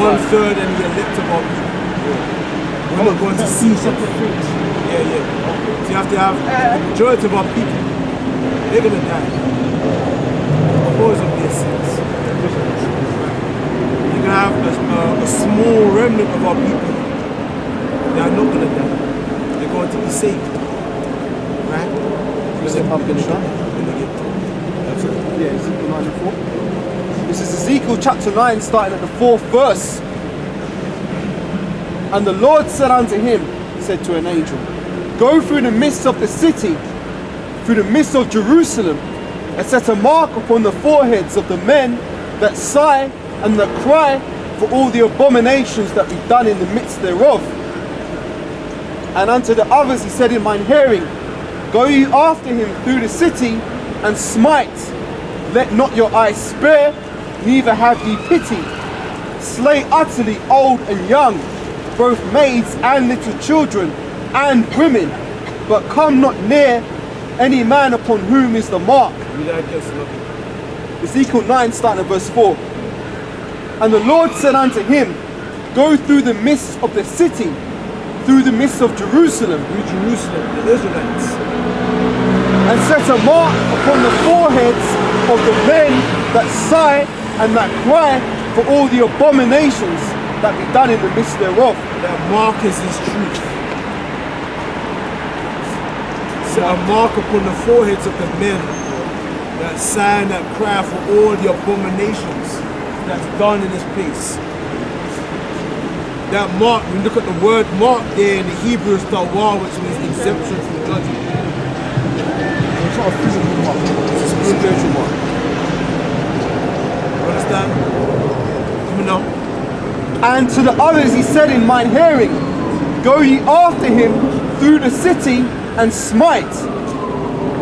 one third and the elect of our people. We're not going to see separate things. Yeah. So you have to have the majority of our people. They're going to die because of their sins. You're going to have a small remnant of our people. They are not going to die. They're going to be saved. Right? Is it up in the shop? Yeah, Ezekiel 9 and 4. This is Ezekiel chapter 9, starting at the 4th verse. And the Lord said unto him, said to an angel, go through the midst of the city, through the midst of Jerusalem, and set a mark upon the foreheads of the men that sigh and that cry for all the abominations that be done in the midst thereof. And unto the others he said in mine hearing, go ye after him through the city, and smite. Let not your eyes spare, neither have ye pity. Slay utterly old and young, both maids and little children, and women, but come not near any man upon whom is the mark. Ezekiel 9, starting at verse 4. And the Lord said unto him, go through the midst of the city, through the midst of Jerusalem, the Israelites, and set a mark upon the foreheads of the men that sigh and that cry for all the abominations that be done in the midst thereof. That mark is his truth. Set a mark upon the foreheads of the men that sigh and that cry for all the abominations that's done in this place. That mark, when you look at the word mark there in the Hebrew, is tawar, which means exemption from judgment. It's not a physical mark, it's a spiritual mark. You understand? Come on now. And to the others he said in mine hearing, go ye after him through the city, and smite.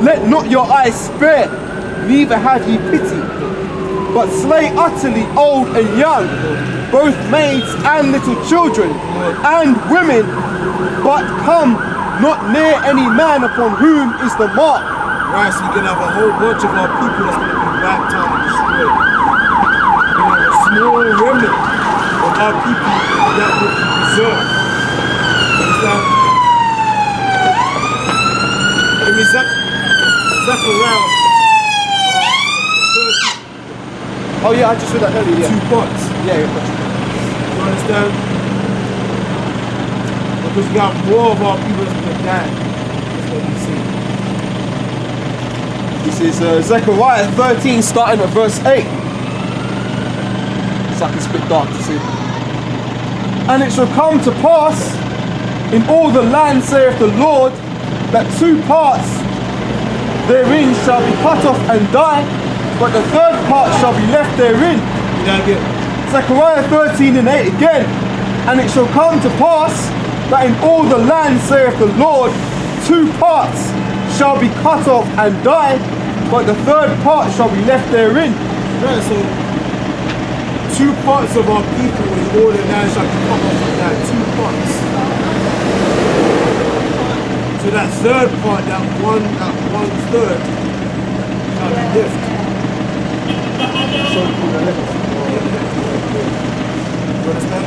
Let not your eyes spare, neither have ye pity, but slay utterly old and young, both maids and little children, and women, but come not near any man upon whom is the mark. Right, so you're going to have a whole bunch of our people that's going to be baptized and destroyed. A small remnant of our people that will be preserved. Understand? Give me Zechariah. Oh yeah, I just read that earlier. Yeah. 2 parts. Yeah. You understand? Because we got more of our people that's going to die. That's what we see. This is Zechariah 13, starting at verse 8. It's like it's a bit dark to see. And it shall come to pass in all the land, saith the Lord, that 2 parts therein shall be cut off and die, but the 3rd part shall be left therein. Zechariah 13 and 8 again. And it shall come to pass that in all the land, saith the Lord, 2 parts shall be cut off and die, but the 3rd part shall be left therein. Right, so 2 parts of our people in all the land shall be cut off and die. 2 parts. So that 3rd part, that one third, shall be left. So You understand?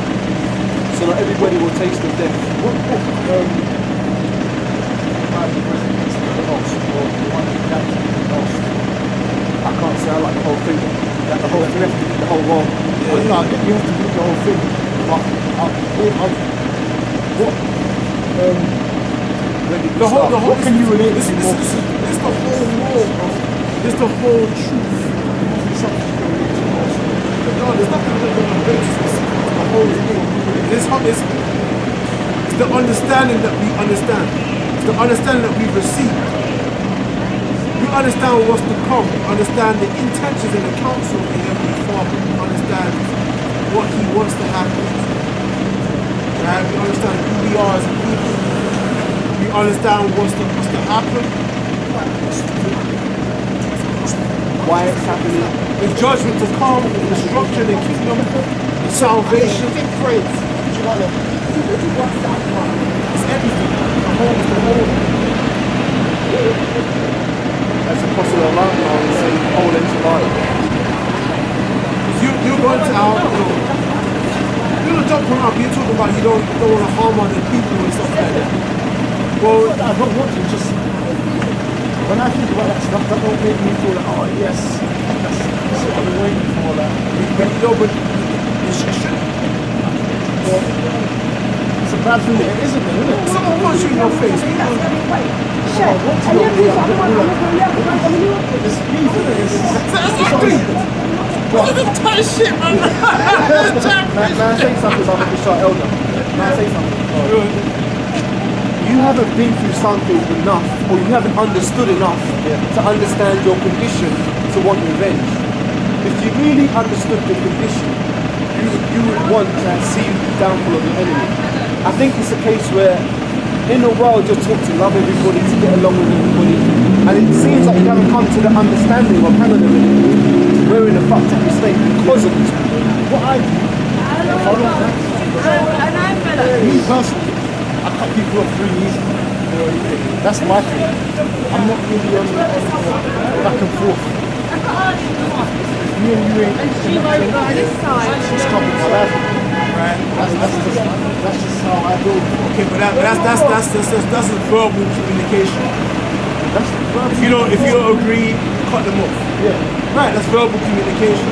So not everybody will taste of death. I can't say I like the whole thing. Like the whole thing, you have to read the whole world. Yeah. Well, no, you have to read the whole thing. But what can you relate this to is more? the whole world, bro. This the whole truth. No, there's nothing that can relate to this. It's the whole thing. It's the understanding that we understand. It's the understanding that we've received. We understand what's to come. We understand the intentions and the counsel of the Heavenly Father. We understand what He wants to happen. Right? We understand who we are as a people. We understand what's to happen. Why it's happening? The judgment to come, the destruction, the kingdom, the salvation. It's everything. The whole. As Apostle Allah would say, whole enchilada. You're going to our, point out, you're talking about you don't want to harm other people and stuff like that. Well, I don't want to, just when I think about that stuff, that don't make me feel like, oh yes, that's what I've been waiting for. Like, but it should. well, it's a bad thing that it isn't, isn't it? Someone punch you in your face. It's beef, isn't it? Exactly. Look at this tight shit, man. May I say something about the short elder? May I say something? You haven't been through something enough, or you haven't understood enough to understand your condition to want revenge. If you really understood the condition, you would want to see the downfall of your enemy. I think it's a case where in the world you're taught to love everybody, to get along with everybody, and it seems like you haven't come to the understanding of hang on a minute, we're in a fucked up state because of these people. What I do, me personally, I cut people off really easy. That's my thing. I'm not really on back and forth. If me and you ain't she's coming my life. Right. That's just how I do. Okay, but that's a verbal communication. That's If you don't agree, cut them off. yeah. Right, that's verbal communication.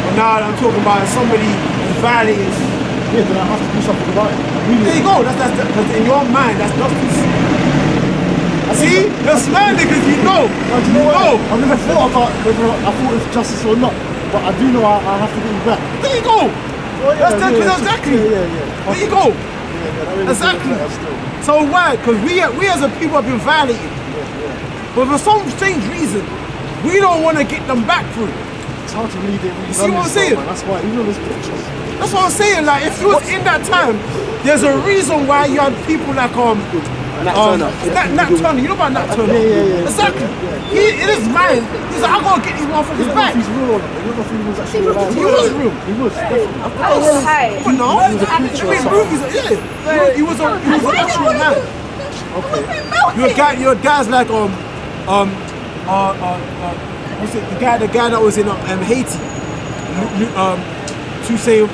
But now I'm talking about somebody violating. Yeah, then I have to do something about it. Really. There you go. That's because in your mind, that's justice. See, you're smiling because you know. Do you know what? I've never thought about whether I thought it's justice or not, but I do know I have to get you back. There you go. Exactly. Yeah. There you go. Exactly. So why? Because we as a people have been violated. But for some strange reason, we don't want to get them back through. It's hard to read it. You see what I'm saying? That's why even those pictures. That's what I'm saying. Like if you was in that time, there's a reason why you had people like Nat Turner. Nat Turner. You know about Nat Turner? Yeah. Exactly. He in his mind, he's like, I gotta get these motherfuckers back. He's real on it. You don't know if he was actually alive. He was real. He was. Definitely. But no, I mean, movies. Yeah, he was an actual man. Your guys like what's it? The guy that was in Haiti, Toussaint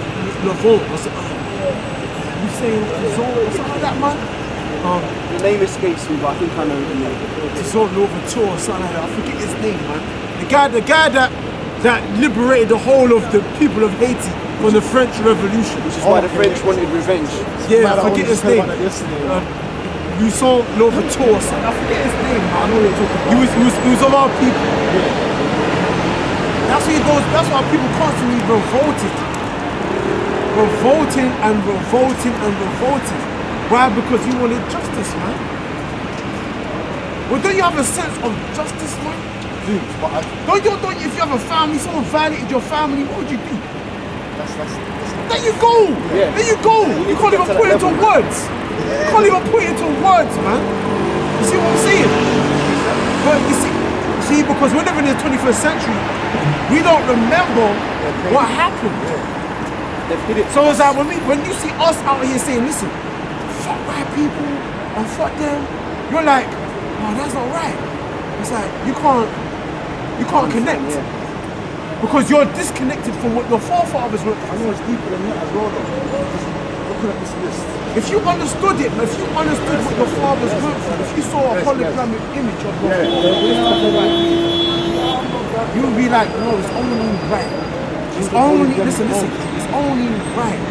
Lavon, or Toussaint Lavon, or something like that, man. The name escapes me, but I think I know the name. Toussaint Louverture or something like that. I forget his name, man. The guy that liberated the whole of the people of Haiti from the French Revolution. Which is why the French wanted revenge. Yeah, I forget his name. Yesterday. Toussaint Louverture or something. I forget his name, man. I know what you're talking about. He was of our people. That's why he goes. That's why people constantly revolting. Why? Because you wanted justice, man. Well, don't you have a sense of justice, man? Don't you, if you have a family, someone violated your family, what would you do? There you go. Yeah. There you go. You can't even put it into words. You can't even put it into words, man. You see what I'm saying? But you see, because we're living in the 21st century, we don't remember what happened. So it's like when you see us out here saying, listen, fuck white people and fuck them, you're like, oh, that's not right. It's like you can't connect. Because you're disconnected from what your forefathers were. I know it's deeper than that as well, though. Just looking at this list. If you understood it, if you understood what your fathers went through, if you saw a holographic image of your father, you would be like, no, it's only right. It's only, listen, it's only right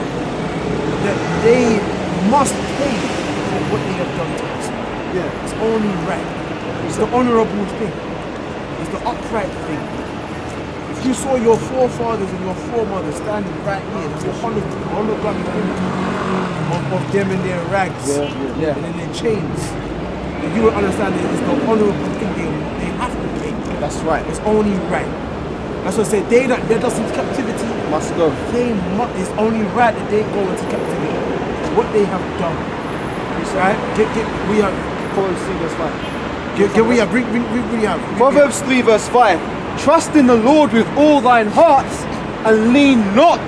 that they must pay for what they have done to us. Yeah. It's only right. It's the honorable thing. It's the upright thing. If you saw your forefathers and your foremothers standing right here, it's a holographic image of them in their rags and in their chains, and you will understand that it's the honorable thing they have to pay. That's right. It's only right. That's what I say. They that led us into captivity Must go. it's only right that they go into captivity. What they have done. Right? We are. Proverbs 3 verse 5. We have. Proverbs 3 verse 5. Trust in the Lord with all thine heart and lean not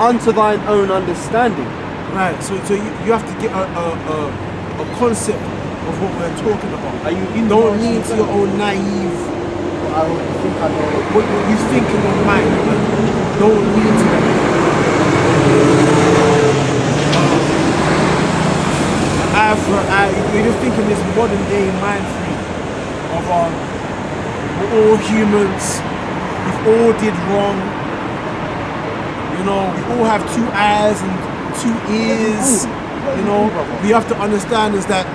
unto thine own understanding. Right. So you have to get a concept of what we're talking about. Are you in Don't lean to your own naive. I think I know. What you think in your mind, don't lean to that. modern day mind frame of we're all humans, we've all did wrong, you know, we all have two eyes and two ears, you know. We have to understand is that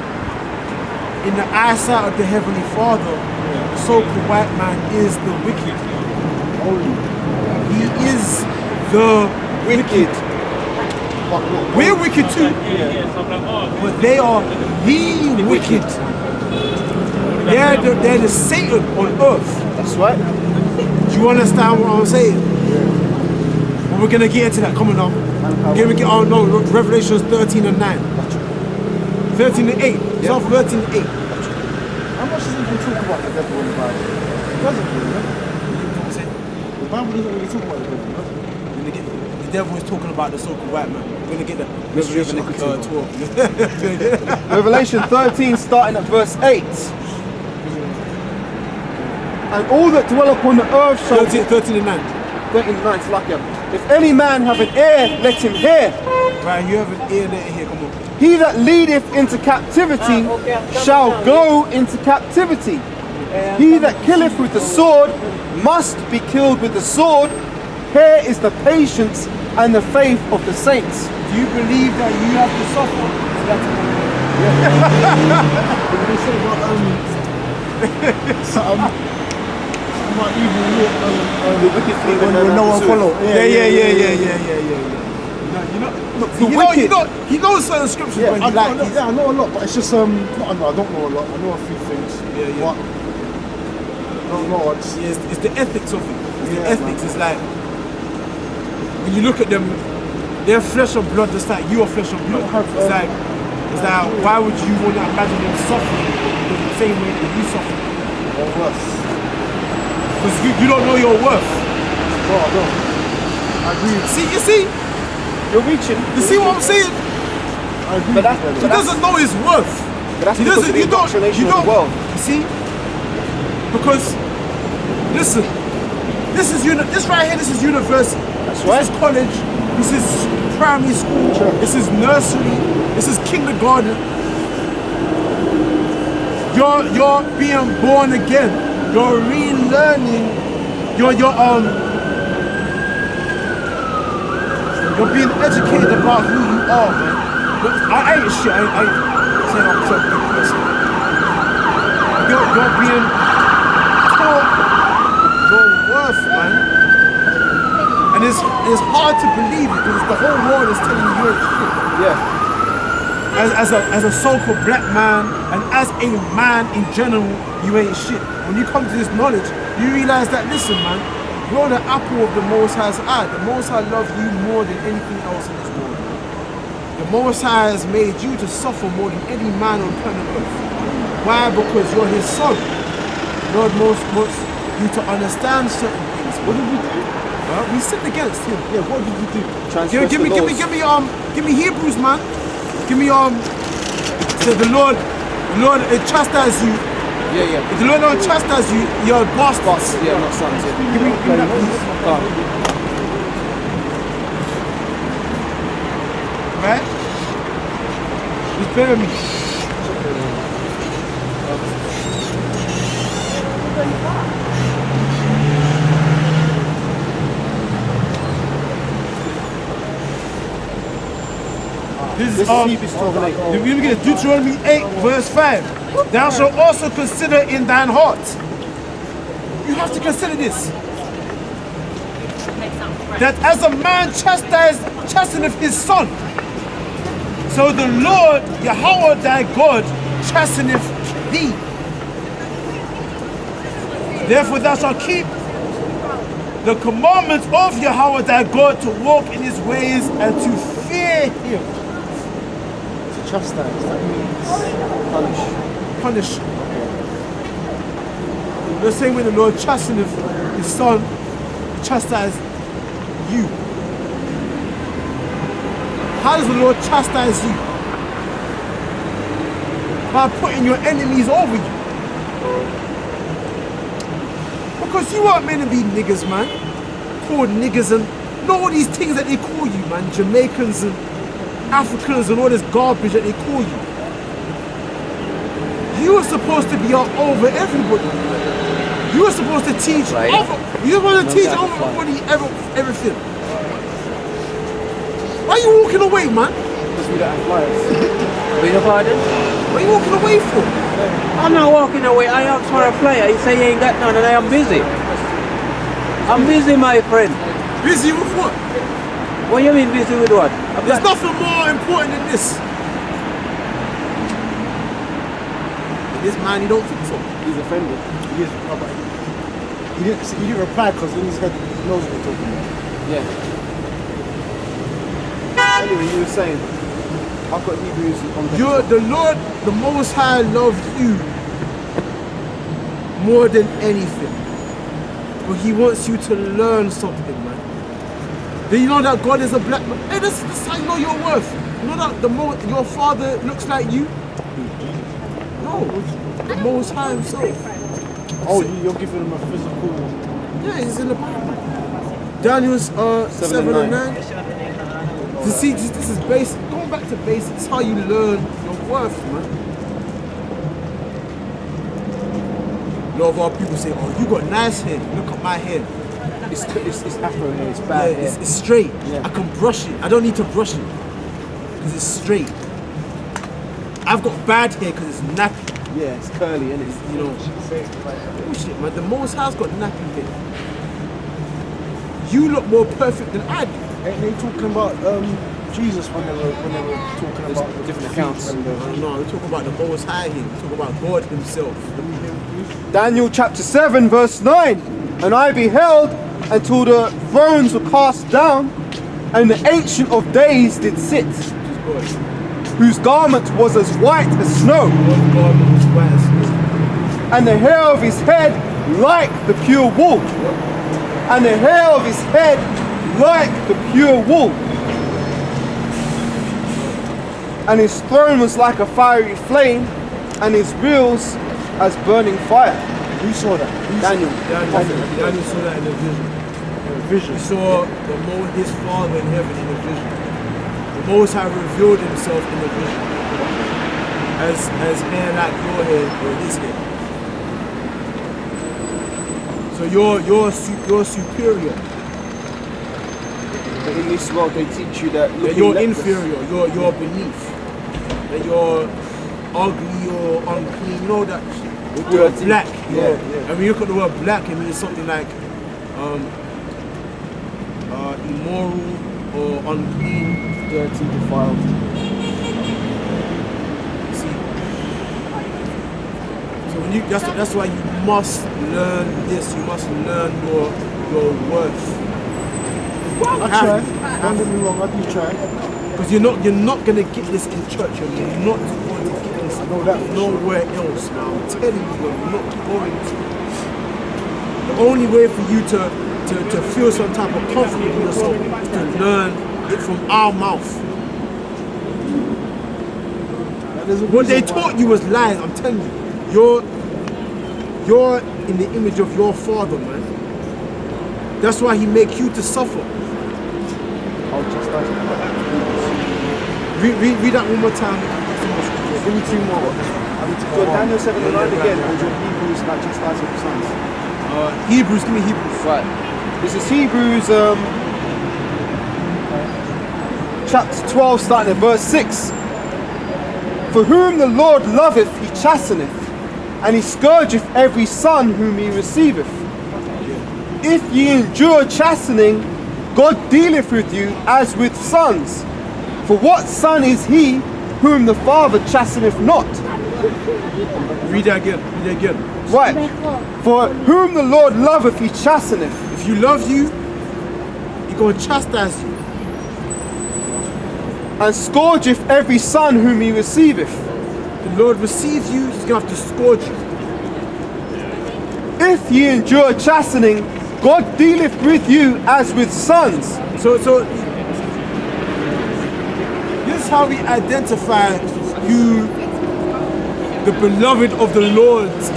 in the eyesight of the Heavenly Father, the so-called white man is the wicked. He is the wicked. We're wicked too, but they are the wicked. They're the Satan on earth. That's right. Do you understand what I'm saying? Well, we're gonna get into that coming up. Revelations 13 and 9. 13 and 8. It's off 13 and 8. How much does it even talk about the devil in the Bible? It doesn't really, no? The Bible doesn't really talk about the devil, does it? The devil is talking about the so-called white man. We're gonna get that. Revelation 12. Revelation 13, starting at verse 8. And all that dwell upon the earth shall 13 and 9. 13 and 9, it's lucky. If any man have an ear, let him hear. Right, you have an ear, let it hear, come on. He that leadeth into captivity shall go into captivity. He that killeth with the sword must be killed with the sword. Here is the patience and the faith of the saints. Do you believe that you have to suffer? When they say about something about evil walk The wicked flee when no one follow. Yeah. He knows certain scriptures when he like. I know a lot, but it's just I don't know a lot. I know a few things. Yeah. But I don't know. It's the ethics of it. It's the ethics. It's like when you look at them, they're flesh and blood, just like you are flesh and blood. It's like why would you want to imagine them suffering the same way that you suffer? Or worse. Because you don't know your worth. No, I don't. I agree. You see? You're reaching. You see what I'm saying? I agree. He doesn't know his worth. But that's because of the indoctrination of the world. You see? Because, listen, this right here, this is university. That's right. This is college. This is primary school. Sure. This is nursery. This is kindergarten. You're being born again. You're relearning. You're being educated about who you are, man. I ain't shit. I ain't saying I'm such a good person. You're being taught your worth, man. And it's hard to believe it because the whole world is telling you you're shit. Yeah. As a so-called black man and as a man in general, you ain't shit. When you come to this knowledge, you realize that, listen, man, you're the apple of the Most High's eye. The Most High loves you more than anything else in this world. The Most High has made you to suffer more than any man on planet Earth. Why? Because you're His son. Lord wants you to understand certain things. What did we do? Well, we sinned against Him. Yeah, what did we do? Give me Hebrews, man. Give me so the Lord chastise you. Yeah. If the Lord don't chastise you, you're a bastard. Yeah, not sons. Yeah. Give me that, please. Right? Just bear with me. This is Hebrews 12 and 8. Let me get Deuteronomy 8, verse 5. Thou shalt also consider in thine heart. You have to consider this. That as a man chasteneth his son, so the Lord, Yahweh thy God, chasteneth thee. Therefore thou shalt keep the commandments of Yahweh thy God to walk in his ways and to fear him. Chastise, that means Punish. The same way the Lord chasteneth his son, he chastise you. How does the Lord chastise you? By putting your enemies over you. Because you aren't meant to be niggas, man. Called niggas and all these things that they call you, man. Jamaicans and Africans and all this garbage that they call you. You were supposed to be over everybody. You were supposed to teach Right. you were supposed to teach everybody everything. Why are you walking away, man? Because we don't have flyers. Beg your pardon? What are you walking away for? I'm not walking away. I asked for a flyer. He said he ain't got none and I am busy. I'm busy, my friend. Busy with what? What you mean busy with what? There's nothing more important than this. This man, you don't think so? He's offended. He is, no, but he didn't reply because in his head he knows what we're talking about. Yeah. Anyway, you were saying, I've got Hebrews on the The Lord, the Most High, loves you more than anything. But He wants you to learn something, man. Do you know that God is a black man? Hey, this is how you know your worth. You know that your father looks like you? No, the Most High Himself. Oh, you're giving him a physical. Yeah, he's in the Bible. Daniel 7 and 9. To see, this is basic. Going back to basics, it's how you learn your worth, man. A lot of our people say, "Oh, you got nice hair. Look at my hair. It's afro hair, it's Yeah, bad hair. it's straight. Yeah. I can brush it. I don't need to brush it because it's straight. I've got bad hair because it's nappy. Yeah, it's curly, isn't it? You know, bullshit, man. The Most High's got nappy hair. You look more perfect than I do. Ain't they talking about Jesus when they were talking about the different feet accounts. and No, we talk about the Most High here. We talk about God Himself. Daniel chapter 7 verse 9. And I beheld until the thrones were cast down, and the Ancient of Days did sit, Which is God. whose garment was as white as snow, God's garment is white as snow. and the hair of his head like the pure wool. And the hair of his head like the pure wool. And his throne was like a fiery flame, and his wheels as burning fire. Who saw that? Daniel. Daniel saw that in a vision. Vision. He saw his Father in heaven in a vision. The Most High revealed Himself in a vision as hair like your hair or his hair. So you're superior. But in this world they teach you that That you're inferior. You're beneath. That you're ugly or unclean. You know that. You're dirty. black. Yeah. And when you look at the word black, it means something like immoral or unclean. dirty, defiled. See. So when you that's why you must learn this. You must learn your worth. I try. Don't get me wrong, I do try. Because you're not gonna get this in church. You're not going to get this know that for nowhere else. Now I'm telling you, you're not going to. The only way for you to feel some type of confidence in yourself is to learn it from our mouth. What they taught you was lies. I'm telling you, you're in the image of your Father, man. That's why He make you to suffer. I'll just start. Read that one more time. Give me two more. So Daniel 7 and 9 again, or your Hebrews like chastising of sons. Hebrews, give me Hebrews. Right. This is Hebrews chapter 12, starting at verse 6. For whom the Lord loveth, He chasteneth, and He scourgeth every son whom He receiveth. If ye endure chastening, God dealeth with you as with sons. For what son is he whom the Father chasteneth not? Read that again. Right. For whom the Lord loveth, He chasteneth. If you love you, He's going to chastise you. And scourgeth every son whom He receiveth. The Lord receives you, He's going to have to scourge you. If ye endure chastening, God dealeth with you as with sons. So this is how we identify who the beloved of the Lord is.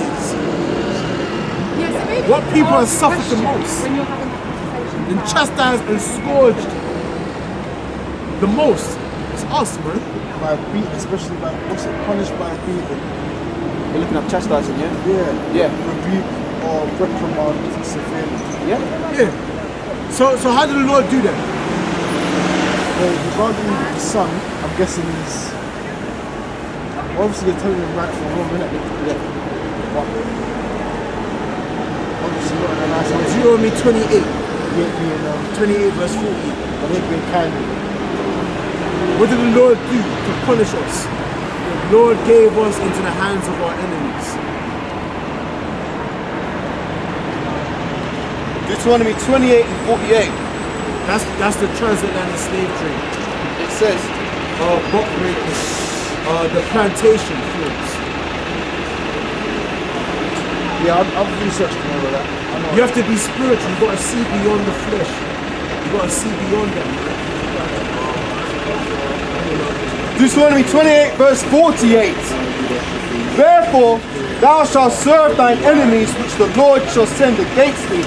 What people have suffered the most, and chastised and scourged the most, it's us, man. By beat, especially by punished by beating. You're looking up chastising, yeah? Yeah. Yeah. Rebuke or reprimand severely. Yeah? Yeah. So how did the Lord do that? Well, regarding the son, I'm guessing he's obviously you're telling him right from wrong, innit? Yeah. But obviously not in a nice way. Deuteronomy 28, He ain't being 28 verse 40. I ain't being kind with him. What did the Lord do to punish us? The Lord gave us into the hands of our enemies. Deuteronomy 28 and 48. That's the transatlantic slave trade. It says, Book breakers, the plantation fields. Yeah, I've researched more of that. I know. You have to be spiritual. You got to see beyond the flesh. You got to see beyond that. Deuteronomy 28 verse 48. Therefore thou shalt serve thine enemies which the Lord shall send against thee,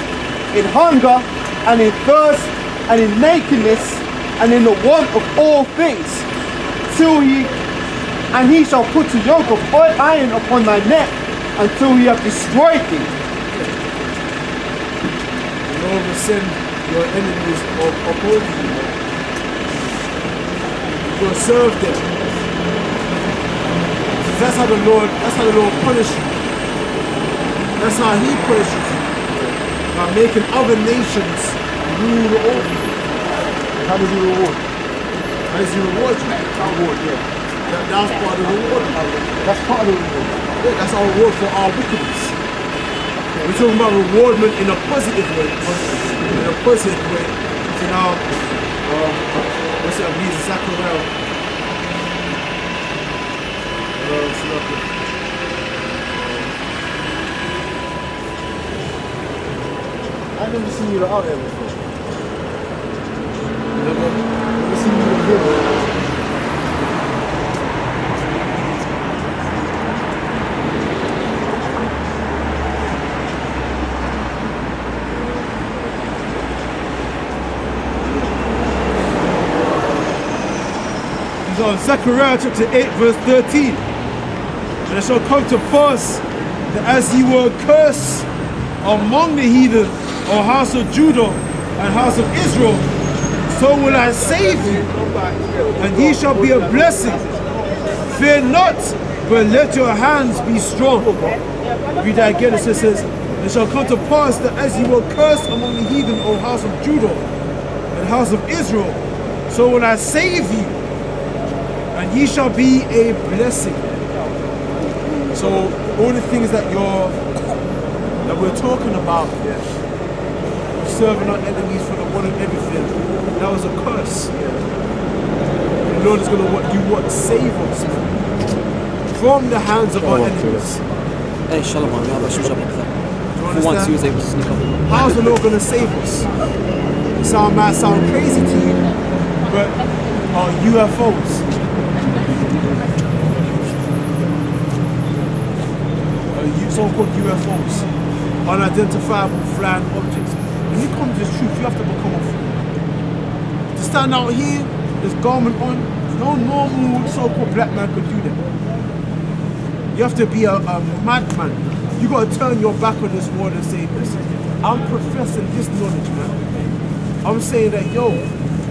in hunger and in thirst and in nakedness and in the want of all things, till he shall put a yoke of iron upon thy neck until he have destroyed thee. The Lord will send your enemies upon you. You will serve them. That's how the Lord punishes you. That's how He punishes you. By making other nations rule over you. How does he reward? How does He reward you? Reward, yeah. That's part of the reward. That's part of the reward. Yeah, that's our reward for our wickedness. We're talking about rewardment in a positive way. In a positive way. You know, what's it? He's Zachariah. I've never seen you out there before. Never seen you in here. He's on Zechariah chapter 8 verse 13. And it shall come to pass that as ye were cursed among the heathen, or house of Judah and house of Israel, so will I save you, and ye shall be a blessing. Fear not, but let your hands be strong. Read that again. It says, it shall come to pass that as ye were cursed among the heathen, O house of Judah and house of Israel, so will I save you, and ye shall be a blessing. So all the things that we're talking about, serving our enemies for the one and everything, that was a curse. The Lord is going to do what? Save us from the hands of our enemies. ايه shalom, we have a shusha bakta. Do you For once he understand? was able to sneak up. How is the Lord going to save us? It might sound crazy to you, but UFOs. So-called UFOs, unidentifiable flying objects. When you come to this truth, you have to become a fool. To stand out here, this garment on, no normal so-called black man could do that. You have to be a madman. You got to turn your back on this world and say, listen, I'm professing this knowledge, man. I'm saying that, yo,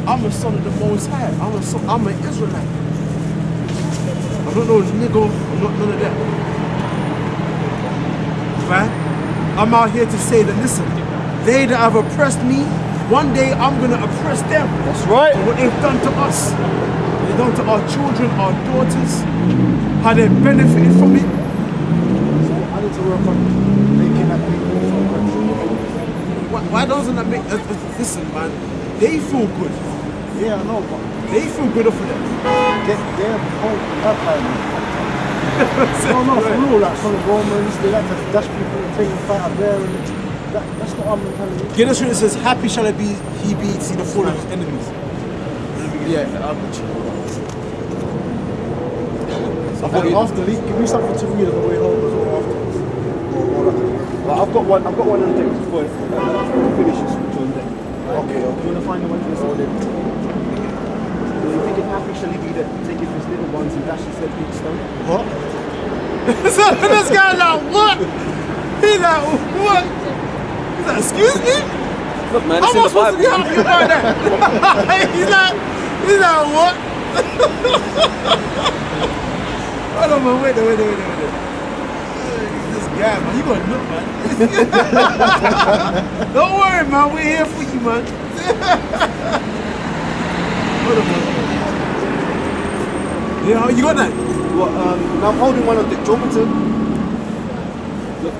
I'm a son of the Most High. I'm an Israelite. I'm not no nigga, I'm not none of that. Right? I'm out here to say that, listen, they that have oppressed me, one day I'm going to oppress them. That's right. For what they've done to us. They've done to our children, our daughters, how they've benefited from it. So I need to work on making that people feel good. Why doesn't that make... listen, man, they feel good. Yeah, I know, but They feel good off of them. they're whole empire. No, for real, like from the Romans, they like to dash people and take them fight up there, and that's not our mentality. Guinness Scripture says, happy shall he be to see the fall of his enemies. Yeah, I'm with you. And after, give me something to read on the way home as well afterwards. Well, I've got one on deck before finish this switch on deck. Okay. You want to find the one for this order? You think it happy shall he be that taketh his little ones and dashes their big stone? What? So this guy like, what? He's like, what? He's like, excuse me? Look, man, How it's am I in the supposed to be Bible. happy about that? he's like, what? Hold on, man, wait. This guy, man, you gonna look, man. Don't worry, man, we're here for you, man. Hold on, man. Yeah, you got that? What, now I'm holding one on Dick. Do you want me to? Look,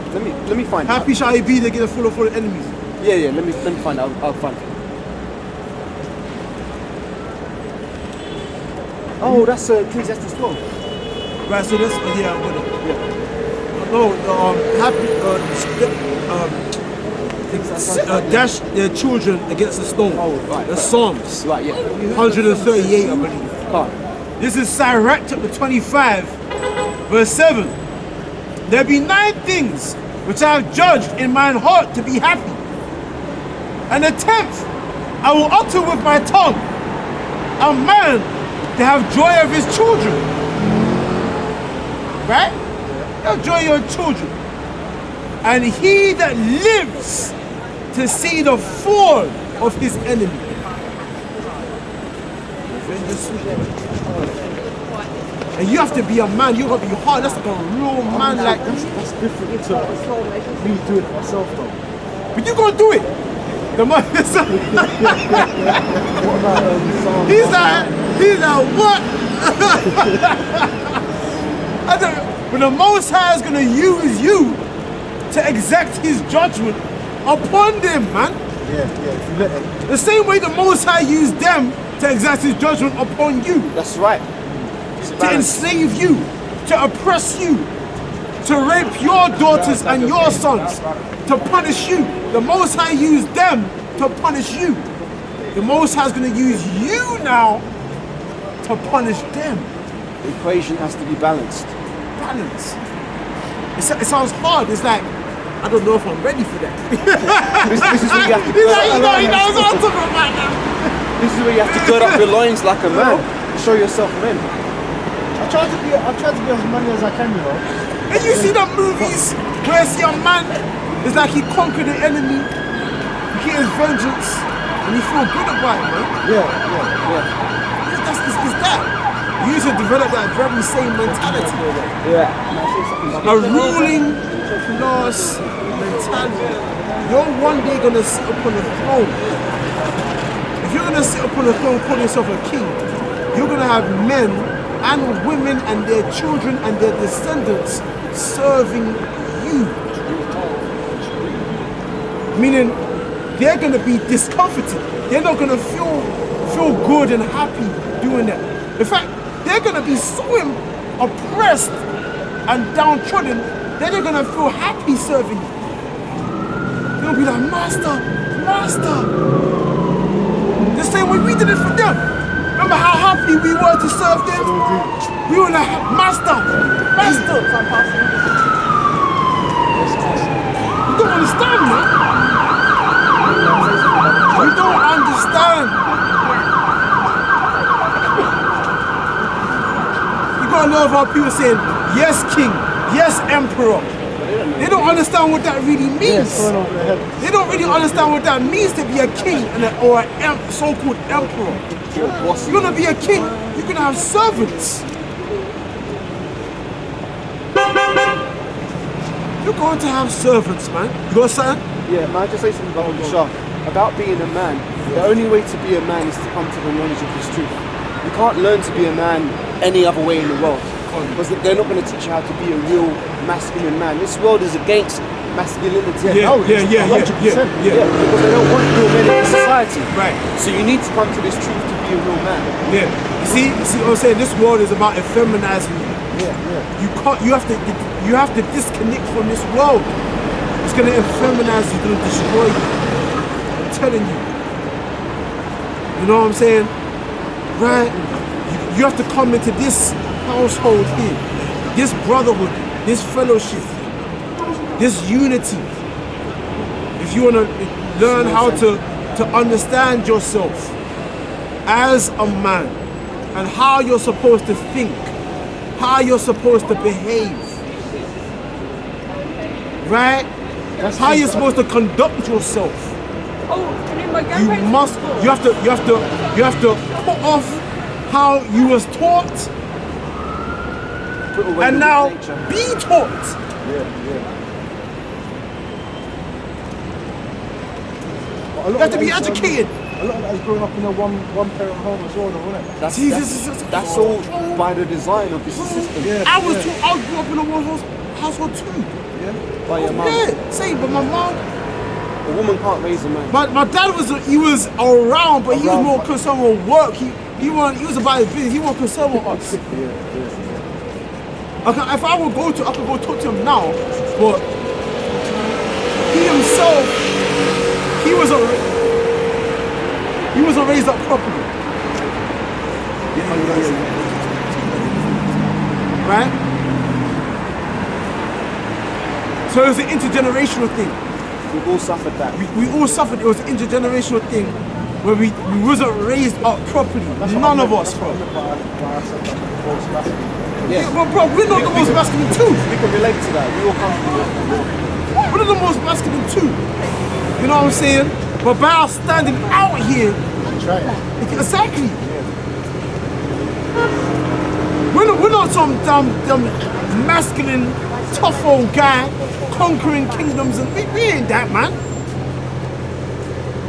let me find out. Happy shall he be to get a full of enemies. Yeah, let me find out. I'll find it. Oh, that's Ecclesiastes 12. Right, so that's, yeah, I'm with it. Yeah. No, happy, dash their children against the stone. Oh, right, The right. Psalms, Right, yeah. 138, I believe. Right. This is Sirach chapter 25, verse 7. There be 9 things which I have judged in mine heart to be happy. And the 10th I will utter with my tongue. A man to have joy of his children. Right? Have joy of your children. And he that lives to see the fall of his enemy. And you have to be a man, you have to be hard, that's like a real man like That's different to me doing it myself though. but you gonna do it. The man is What about he's like what? But the Most High is gonna use you to exact his judgment upon them, man. Yeah, if you let it. The same way the Most High used them to exact his judgment upon you. That's right. To enslave you, to oppress you, to rape your daughters and your sons, to punish you. The Most High used them to punish you. The Most High is going to use you now to punish them. The equation has to be balanced. Balance. It sounds hard. It's like, I don't know if I'm ready for that. This is where you have to He's gird like, up. he knows what I'm talking about now. This is where you have to gird up your loins like a man. Show yourself men. I try to be as manly as I can, you know. And you see the movies where it's a man, it's like he conquered the enemy, he get his vengeance, and he feel good about it, man. Yeah. It's that. You need to develop that very same mentality. Yeah. A ruling class mentality. You're one day gonna sit upon a throne. If you're gonna sit upon a throne calling yourself a king, you're gonna have men and women and their children and their descendants serving you. Meaning they're gonna be discomforted. They're not gonna feel good and happy doing that. In fact, they're gonna be so oppressed and downtrodden, they're not gonna feel happy serving you. They're gonna be like, Master. The same way we did it for them. Remember how happy we were to serve them? We were like, Master. You don't understand, man. You don't understand. You gotta love how people saying, yes, king, yes, emperor. They don't understand what that really means. Thrown over the head. They don't really understand what that means to be a king or a so-called emperor. You're gonna be a king, you're gonna have servants. You're going to have servants, man. You got something? Yeah, man, I just say something about Bashar. About being a man. The only way to be a man is to come to the knowledge of his truth. You can't learn to be a man any other way in the world. Because they're not going to teach you how to be a real masculine man. This world is against masculinity. Yeah. Because they don't want real men in society. Right. So you need to come to this truth to be a real man. Yeah. You see what I'm saying? This world is about effeminizing you. You have to disconnect from this world. It's gonna effeminize you, it's gonna destroy you. I'm telling you. You know what I'm saying? Right? You have to come into this household here, this brotherhood, this fellowship, this unity. If you wanna learn how to understand yourself as a man and how you're supposed to think, how you're supposed to behave, right? That's How it. you're supposed to conduct yourself. You You have to put off how you was taught Put away and the now nature. be taught. A lot You have of to be that is, educated. A lot of that is growing up in a one parent home as well, though, isn't it? That's all by the design of this system. I was grew up in a household too. By your mum. Yeah, same, but my mom, A woman can't raise a man. my dad was around, but he was Around, more but- concerned with work. He was about his business. He wasn't concerned with us. If I would I could go talk to him now, but he himself, he wasn't raised up properly. Right? So it was an intergenerational thing. We've all suffered that. We all suffered. It was an intergenerational thing where we wasn't raised up properly. None of us, bro. Yeah, well, bro, we're not the most masculine too. We can relate to that. We all come from it. We're not the most masculine too. You know what I'm saying? But by us standing out here, exactly. We're not some dumb masculine, tough old guy conquering kingdoms, and we ain't that, man.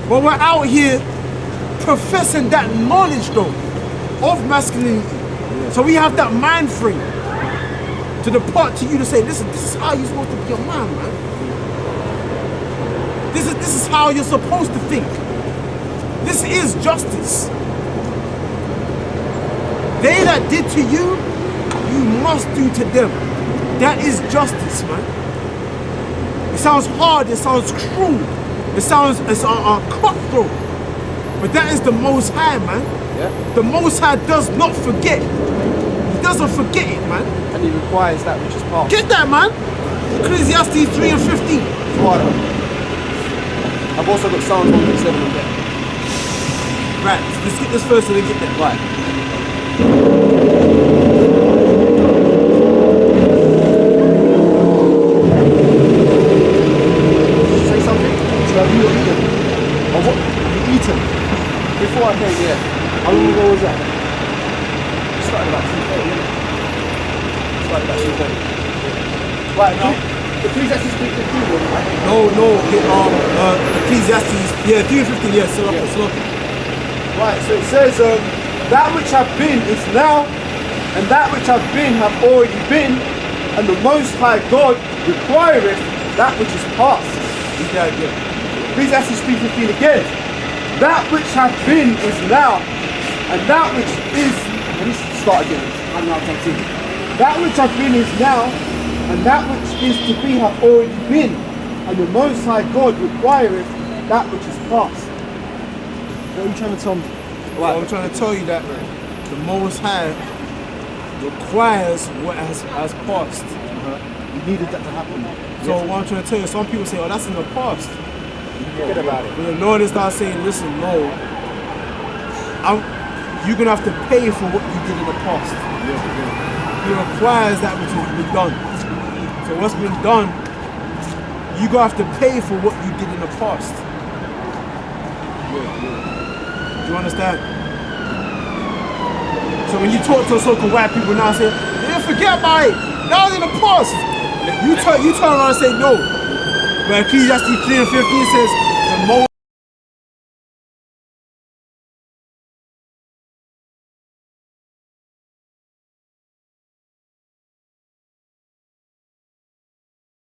But we're out here professing that knowledge though of masculinity. So we have that mind frame to depart to you to say, listen, this is how you're supposed to be a man, man. This is how you're supposed to think. This is justice. They that did to you, you must do to them. That is justice, man. It sounds hard, it sounds cruel, it's cutthroat. But that is the Most High, man. Yeah. The Most High does not forget. He doesn't forget it, man. And he requires that which is past. Get that, man. Ecclesiastes 3 and 15. Water. I've also got Psalms 137 on there. Right, let's get this first and then get that. Right. Say something? So have you eaten? Or what? Have you eaten? Before I came, yeah. How long ago was that? Started about 2:30. Started about 2:30. Right, now, Ecclesiastes 3:15, right? No, Ecclesiastes, 3 and 15, yeah, slow up. Right, so it says, that which have been is now, and that which have been have already been, and the Most High God requireth that which is past. Yeah. Ecclesiastes 3:15 again. That which hath been is now, and that which is. Let me start again. I'm now continuing. That which hath been is now, and that which is to be hath already been, and the Most High God requireth that which is past. What are you trying to tell me? Well, I'm trying to tell you that the Most High requires what has passed. You needed that to happen. So what I'm trying to tell you, some people say, oh, that's in the past. Forget about it. But the Lord is not saying, listen, no, you're going to have to pay for what you did in the past. He requires that which has been done. So what's been done, you're going to have to pay for what you did in the past. Do you understand? So when you talk to so-called white people now, say, they forget about it. That was in the past. You turn around and say no. But Ecclesiastes 3 and 15 says,